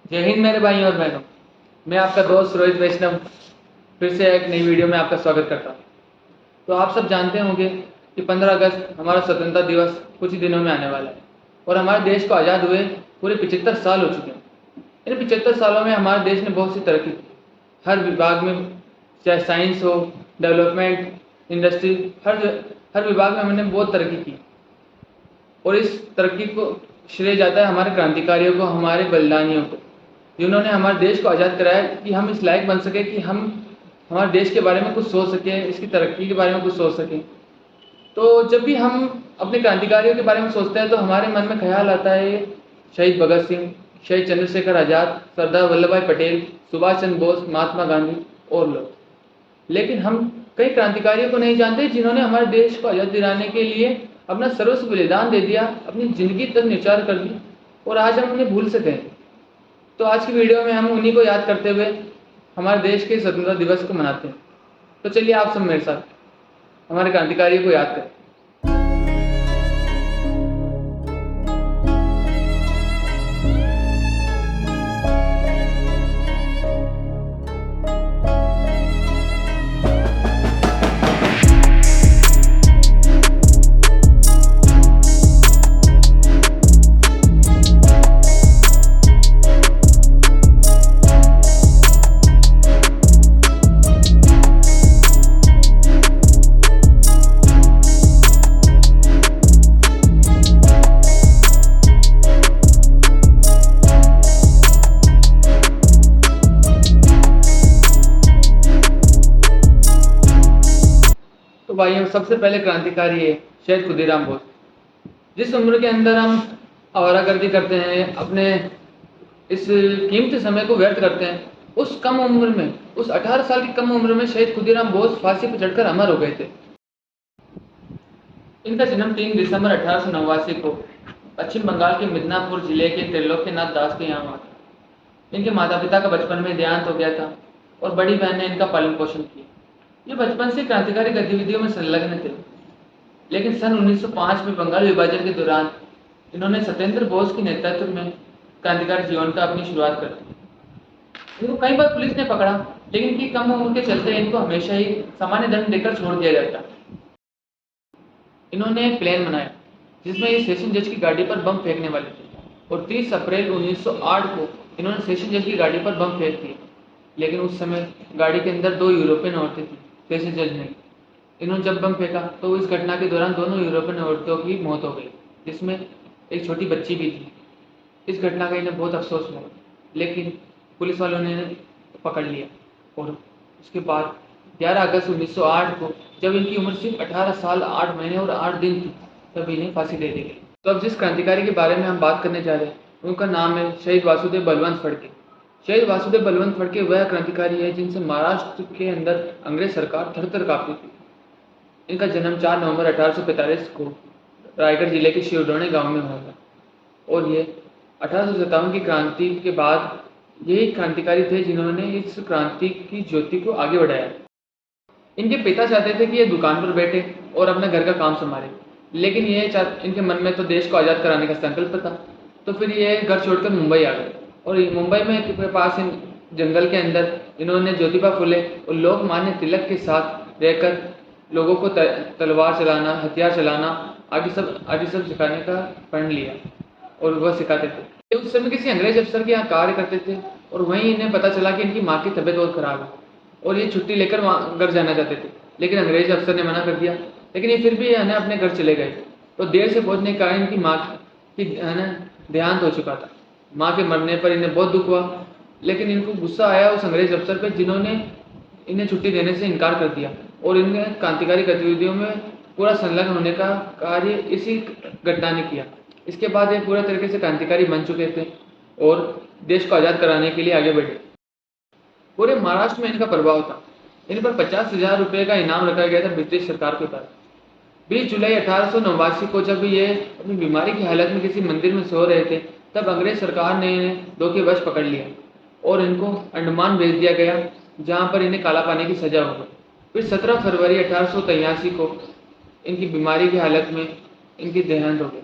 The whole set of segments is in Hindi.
जय हिंद मेरे भाइयों और बहनों। मैं आपका दोस्त रोहित वैष्णव फिर से एक नई वीडियो में आपका स्वागत करता हूँ। तो आप सब जानते होंगे कि 15 अगस्त हमारा स्वतंत्रता दिवस कुछ ही दिनों में आने वाला है और हमारे देश को आज़ाद हुए पूरे 75 साल हो चुके हैं। इन 75 सालों में हमारे देश ने बहुत सी तरक्की की, हर विभाग में, चाहे साइंस हो, डेवलपमेंट, इंडस्ट्री, हर विभाग में हमने बहुत तरक्की की और इस तरक्की को श्रेय जाता है हमारे क्रांतिकारियों को, हमारे बलिदानियों को, जिन्होंने हमारे देश को आज़ाद कराया कि हम इस लायक बन सके कि हम हमारे देश के बारे में कुछ सोच सकें, इसकी तरक्की के बारे में कुछ सोच सकें। तो जब भी हम अपने क्रांतिकारियों के बारे में सोचते हैं तो हमारे मन में ख्याल आता है शहीद भगत सिंह, शहीद चंद्रशेखर आज़ाद, सरदार वल्लभ भाई पटेल, सुभाष चंद्र बोस, महात्मा गांधी और लोग। लेकिन हम कई क्रांतिकारियों को नहीं जानते जिन्होंने हमारे देश को आज़ाद दिलाने के लिए अपना सर्वस्व बलिदान दे दिया, अपनी जिंदगी तक न्यौछावर कर दी और आज हम उन्हें भूल सकें। तो आज की वीडियो में हम उन्हीं को याद करते हुए हमारे देश के स्वतंत्रता दिवस को मनाते हैं। तो चलिए आप सब मेरे साथ हमारे क्रांतिकारियों को याद करें। तो भाइयों, सबसे पहले क्रांतिकारी है शहीद खुदीराम बोस। जिस उम्र के अंदर हम आवारागर्दी करते हैं, अपने इस कीमती समय को व्यर्थ करते हैं, उस कम उम्र में, उस 18 साल की कम उम्र में शहीद खुदीराम बोस फांसी पर चढ़कर अमर हो गए थे। इनका जन्म 3 दिसंबर 1889 को पश्चिम बंगाल के मिदनापुर जिले के त्रिलोक्यनाथ दास के यहाँ हुआ था। इनके माता पिता का बचपन में देहांत हो गया था और बड़ी बहन ने इनका पालन पोषण किया। ये बचपन से क्रांतिकारी गतिविधियों में संलग्न थे, लेकिन सन 1905 में बंगाल विभाजन के दौरान इन्होंने सत्येंद्र बोस के नेतृत्व में क्रांतिकारी जीवन का अपनी शुरुआत कर दी। इनको कई बार पुलिस ने पकड़ा, लेकिन इनकी कम उम्र के चलते इनको हमेशा ही सामान्य दंड देकर छोड़ दिया जाता। इन्होंने एक प्लान बनाया जिसमें ये सेशन जज की गाड़ी पर बम फेंकने वाले थे और 30 अप्रैल 1908 को इन्होंने सेशन जज की गाड़ी पर बम फेंक दिया। लेकिन उस समय गाड़ी के अंदर 2 यूरोपियन औरतें थी, सेशन जज नहीं। इन्होंने जब बम फेंका तो इस घटना के दौरान दोनों यूरोपियन औरतों की मौत हो गई, जिसमें एक छोटी बच्ची भी थी। इस घटना का इन्हें बहुत अफसोस हुआ, लेकिन पुलिस वालों ने पकड़ लिया और उसके बाद 11 अगस्त 1908 को, जब इनकी उम्र सिर्फ 18 साल 8 महीने और 8 दिन थी, तब इन्हें फांसी दे दी गई। तो अब जिस क्रांतिकारी के बारे में हम बात करने जा रहे हैं उनका नाम है शहीद वासुदेव बलवंत फड़के। शहीद वासुदेव बलवंत फड़के वह क्रांतिकारी है जिनसे महाराष्ट्र के अंदर अंग्रेज सरकार थर-थर कांपती थी। इनका जन्म 4 नवंबर 1845 को रायगढ़ जिले के शिवडोणे गांव में हुआ था और ये 1857 की क्रांति के बाद यही क्रांतिकारी थे जिन्होंने इस क्रांति की ज्योति को आगे बढ़ाया। इनके पिता चाहते थे कि ये दुकान पर बैठे और अपने घर का काम संभाले, लेकिन इनके मन में तो देश को आज़ाद कराने का संकल्प था। तो फिर ये घर छोड़कर मुंबई आ गए और मुंबई में के पास जंगल के अंदर इन्होंने ज्योतिबा फुले और लोकमान्य तिलक के साथ रहकर लोगों को तलवार चलाना, हथियार चलाना आदि सब सिखाने का प्रण लिया और वह सिखाते थे। ये उस समय किसी अंग्रेज अफसर के यहाँ कार्य करते थे और वहीं इन्हें पता चला कि इनकी माँ की तबीयत बहुत खराब है और ये छुट्टी लेकर वहाँ घर जाना चाहते थे, लेकिन अंग्रेज अफसर ने मना कर दिया। लेकिन ये फिर भी अपने घर चले गए। तो देर से पहुँचने के कारण इनकी माँ की देहांत हो चुका था। माँ के मरने पर इन्हें बहुत दुख हुआ, लेकिन इनको गुस्सा आया उस अंग्रेज अफसर पर जिन्होंने इन्हें छुट्टी देने से इनकार कर दिया और इन्हें क्रांतिकारी गतिविधियों में पूरा संलग्न होने का कार्य इसी घटना ने किया। इसके बाद ये पूरा तरीके से क्रांतिकारी बन चुके थे और देश को आज़ाद कराने के लिए आगे बढ़े। पूरे महाराष्ट्र में इनका प्रभाव था। इन पर 50,000 रुपये का इनाम रखा गया था ब्रिटिश सरकार के द्वारा। 20 जुलाई 1889 को जब ये अपनी बीमारी की हालत में किसी मंदिर में सो रहे थे, तब अंग्रेज सरकार ने इन्हें धोखेवश पकड़ लिया और इनको अंडमान भेज दिया गया, जहां पर इन्हें काला पानी की सजा हो गई। फिर 17 फरवरी 1883 को इनकी बीमारी की हालत में इनकी देहांत हो गई।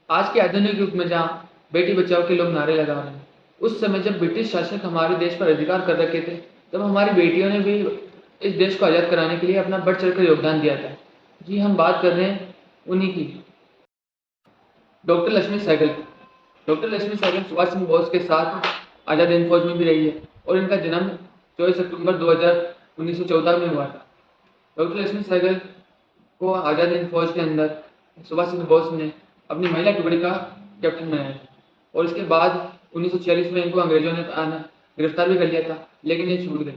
आज के आधुनिक युग में जहाँ बेटी बचाओ के लोग नारे लगा रहे हैं, उस समय जब ब्रिटिश शासक हमारे देश पर अधिकार कर रखे थे, तब हमारी बेटियों ने भी इस देश को आज़ाद कराने के लिए अपना बढ़ चढ़कर योगदान दिया था। जी हम बात कर रहे हैं उन्हीं की, डॉक्टर लक्ष्मी सहगल। डॉक्टर लक्ष्मी सहगल सुभाष चंद्र बोस के साथ आज़ाद हिंद फौज में भी रही है और इनका जन्म 24 अक्टूबर 1914 में हुआ था। डॉक्टर लक्ष्मी सहगल को आज़ाद हिंद फौज के अंदर सुभाष चंद्र बोस ने अपनी महिला टुकड़ी का कैप्टन बनाया और इसके बाद 1946 में इनको अंग्रेजों ने गिरफ्तार भी कर लिया था, लेकिन ये छूट गए।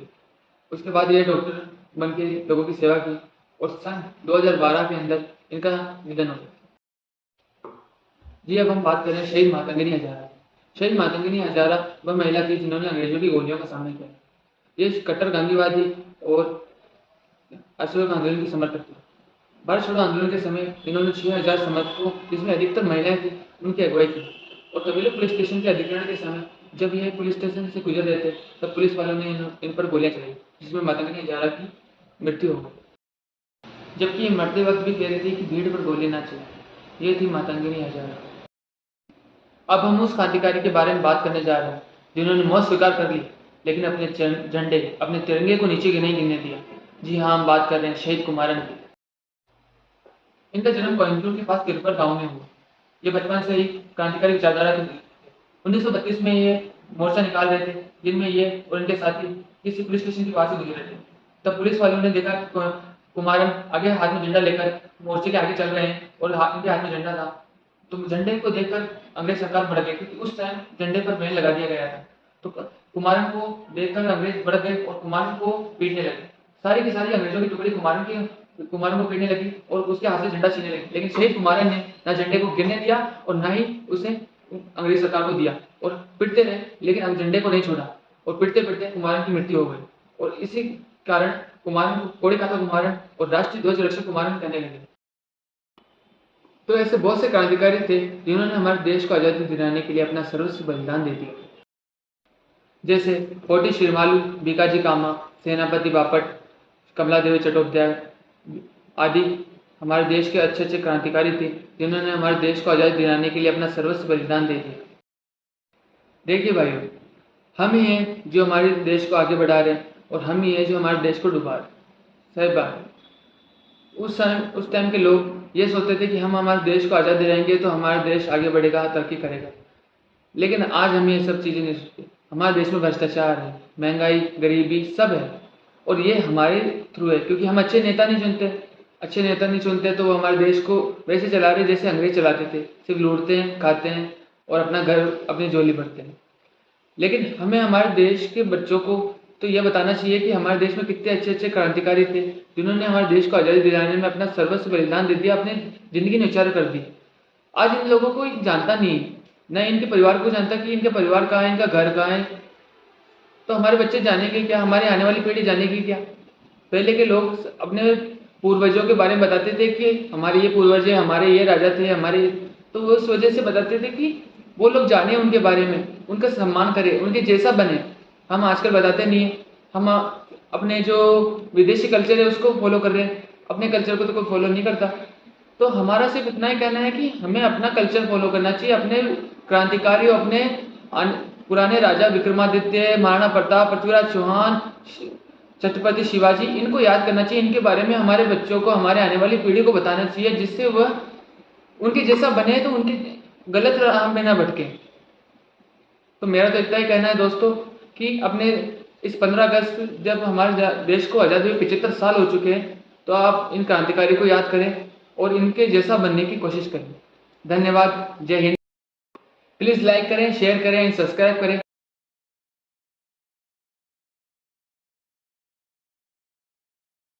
उसके बाद ये डॉक्टर बन के लोगों की सेवा की और सन 2012 के अंदर इनका निधन हो गया। जी अब हम बात करें शहीद मातंगिनी हजारा। शहीद मातंगिनी हजारा वह महिला थी जिन्होंने अंग्रेजों की गोलियों का सामना किया। ये कट्टर गांधीवादी और असहयोग आंदोलन की समर्थक थी। भारत छोड़ो आंदोलन के समय इन्होंने 6000 समर्थकों, जिसमें अधिकतर महिलाएं थी, उनकी अगुवाई की और तमिल पुलिस स्टेशन के अधिग्रहण के समय जब ये पुलिस स्टेशन से गुजर रहे थे, तब पुलिस वालों ने इन पर गोलियां चलाई, जिसमें मातंगिनी हजारा की मृत्यु हो गई। जबकि ये मरते वक्त भी कह रही थी कि भीड़ पर गोली ना चले। ये थी मातंगिनी हजारा। अब हम उस क्रांतिकारी के बारे में बात करने जा रहे हैं जिन्होंने मौत स्वीकार कर ली, लेकिन अपने झंडे, अपने तिरंगे को नीचे नहीं गिरने दिया। जी हाँ, हम बात कर रहे हैं शहीद कुमारन की। इनका जन्म कोयंबटूर के पास किरपर गांव में हुआ। ये बचपन से ही क्रांतिकारी विचारधारा के थे। 1932 में ये मोर्चा निकाल रहे थे, जिनमें ये और इनके साथी किसी पुलिस स्टेशन के पास से गुजरे थे। तब पुलिस वालों ने देखा कुमारन आगे हाथ में झंडा लेकर मोर्चे के आगे चल रहे हैं और इनके हाथ में झंडा था। तो झंडे को देखकर अंग्रेज सरकार भड़क गई, क्योंकि उस टाइम झंडे पर बैन लगा दिया गया था। तो कुमारन को देखकर अंग्रेज भड़क गए और कुमारन को पीटने लगे। सारी की सारी अंग्रेजों की टुकड़ी कुमारन को पीटने लगी और उसके हाथ से झंडा छीनने लगी। लेकिन शहीद कुमारन ने ना झंडे को गिरने दिया और ना ही उसे अंग्रेज सरकार को दिया और पिटते रहे, लेकिन झंडे को नहीं छोड़ा और पिटते पिटते कुमारन की मृत्यु हो गई। और इसी कारण कुमारन को कोड़े खाता कुमारन और राष्ट्रीय ध्वज रक्षक कुमारन कहने लगे। तो ऐसे बहुत से क्रांतिकारी थे जिन्होंने हमारे देश को आजादी दिलाने के लिए अपना सर्वस्व बलिदान दे दिया, जैसे पोटी श्रीमालू, बीकाजी कामा, सेनापति बापट, कमलादेवी चट्टोपाध्याय आदि हमारे देश के अच्छे अच्छे क्रांतिकारी थे जिन्होंने हमारे देश को आजादी दिलाने के लिए अपना सर्वस्व बलिदान दे दिया। देखिए भाइयों, हम ही हैं जो हमारे देश को आगे बढ़ा रहे हैं और हम ही हैं जो हमारे देश को डुबा रहे। सही बात है। उस टाइम के लोग ये सोचते थे कि हम हमारे देश को आज़ाद दिलाएंगे तो हमारा देश आगे बढ़ेगा, तरक्की करेगा। लेकिन आज हम ये सब चीज़ें नहीं सोचते। हमारे देश में भ्रष्टाचार है, महंगाई, गरीबी सब है और ये हमारे थ्रू है, क्योंकि हम अच्छे नेता नहीं चुनते। अच्छे नेता नहीं चुनते तो वो हमारे देश को वैसे चला रहे जैसे अंग्रेज चलाते थे, सिर्फ लूटते हैं, खाते हैं और अपना घर अपनी झोली भरते हैं। लेकिन हमें हमारे देश के बच्चों को तो यह बताना चाहिए कि हमारे देश में कितने अच्छे अच्छे क्रांतिकारी थे जिन्होंने हमारे देश को आज़ादी दिलाने में अपना सर्वस्व बलिदान दे दिया, अपनी जिंदगी न्यौछावर कर दी। आज इन लोगों को जानता नहीं, न इनके परिवार को जानता कि इनके परिवार कहाँ है, इनका घर कहाँ है। तो हमारे बच्चे जानेंगे क्या, हमारी आने वाली पीढ़ी जानेगी क्या। पहले के लोग अपने पूर्वजों के बारे में बताते थे कि हमारे ये पूर्वज है, हमारे ये राजा थे, हमारे, तो वो उस वजह से बताते थे कि वो लोग जाने उनके बारे में, उनका सम्मान करें, उनके जैसा बने। हम आजकल बताते नहीं है, हम अपने जो विदेशी कल्चर है उसको फॉलो कर रहे हैं, अपने कल्चर को तो कोई फॉलो नहीं करता। तो हमारा सिर्फ इतना ही कहना है कि हमें अपना कल्चर फॉलो करना चाहिए, अपने क्रांतिकारियों, अपने पुराने राजा विक्रमादित्य, महाराणा प्रताप, पृथ्वीराज चौहान, छत्रपति शिवाजी, इनको याद करना चाहिए। इनके बारे में हमारे बच्चों को, हमारे आने वाली पीढ़ी को बताना चाहिए, जिससे वह उनके जैसा बने, तो उनके गलत राह में ना भटके। तो मेरा तो इतना ही कहना है दोस्तों कि अपने इस 15 अगस्त जब हमारे देश को आज़ादी हुए 75 साल हो चुके हैं, तो आप इन क्रांतिकारी को याद करें और इनके जैसा बनने की कोशिश करें। धन्यवाद। जय हिंद। प्लीज़ लाइक करें, शेयर करें, सब्सक्राइब करें।